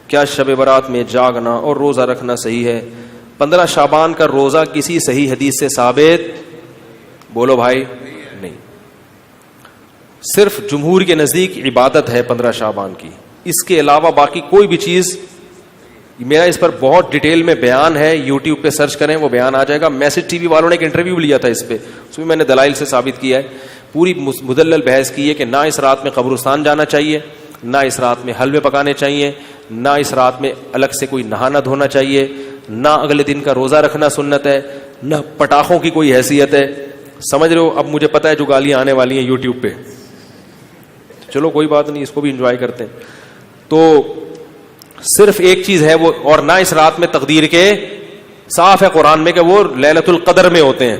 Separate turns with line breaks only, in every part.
کیا شب برات میں جاگنا اور روزہ رکھنا صحیح ہے؟ 15 شعبان کا روزہ کسی صحیح حدیث سے ثابت بولو بھائی نہیں. صرف جمہور کے نزدیک عبادت ہے 15 شعبان کی، اس کے علاوہ باقی کوئی بھی چیز. میرا اس پر بہت ڈیٹیل میں بیان ہے، یوٹیوب پہ سرچ کریں وہ بیان آ جائے گا. میسج ٹی وی والوں نے ایک انٹرویو لیا تھا اس پہ، اس میں نے دلائل سے ثابت کیا ہے. پوری مدلل بحث کی ہے کہ نہ اس رات میں قبرستان جانا چاہیے، نہ اس رات میں حلوے پکانے چاہیے، نہ اس رات میں الگ سے کوئی نہانا دھونا چاہیے، نہ اگلے دن کا روزہ رکھنا سنت ہے، نہ پٹاخوں کی کوئی حیثیت ہے. سمجھ رہے ہو؟ اب مجھے پتا ہے جو گالیاں آنے والی ہیں یوٹیوب پہ، چلو کوئی بات نہیں، اس کو بھی انجوائے کرتے ہیں. تو صرف ایک چیز ہے وہ، اور نہ اس رات میں تقدیر کے صاف ہے قرآن میں کہ وہ لیلۃ القدر میں ہوتے ہیں.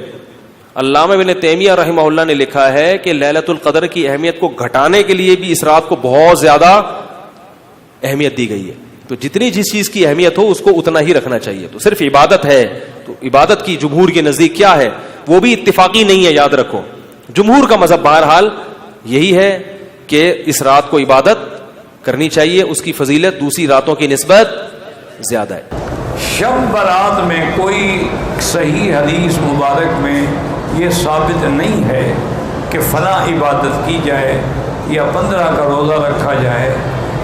علامہ ابن تیمیہ رحمہ اللہ نے لکھا ہے کہ لیلۃ القدر کی اہمیت کو گھٹانے کے لیے بھی اس رات کو بہت زیادہ اہمیت دی گئی ہے. تو جتنی جس چیز کی اہمیت ہو اس کو اتنا ہی رکھنا چاہیے. تو صرف عبادت ہے، تو عبادت کی جمہور کے نزدیک کیا ہے وہ بھی اتفاقی نہیں ہے، یاد رکھو. جمہور کا مذہب بہرحال یہی ہے کہ اس رات کو عبادت کرنی چاہیے، اس کی فضیلت دوسری راتوں کی نسبت زیادہ ہے.
شب برات میں کوئی صحیح حدیث مبارک میں یہ ثابت نہیں ہے کہ فلاں عبادت کی جائے یا 15 کا روزہ رکھا جائے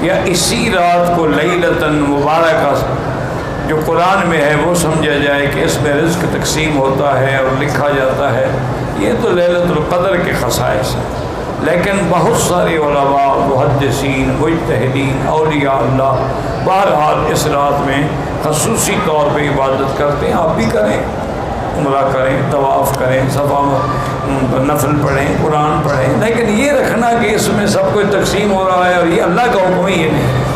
یا اسی رات کو لیلۃ مبارکہ جو قرآن میں ہے وہ سمجھا جائے کہ اس میں رزق تقسیم ہوتا ہے اور لکھا جاتا ہے. یہ تو لیلۃ القدر کے خصائص ہیں. لیکن بہت سارے علماء، محدثین، مجتہدین، اولیاء اللہ بہرحال اس رات میں خصوصی طور پہ عبادت کرتے ہیں. آپ بھی کریں، عمرہ کریں، طواف کریں، صفا نفل پڑھیں، قرآن پڑھیں، لیکن یہ رکھنا کہ اس میں سب کچھ تقسیم ہو رہا ہے اور یہ اللہ کا حکم ہے، یہ نہیں.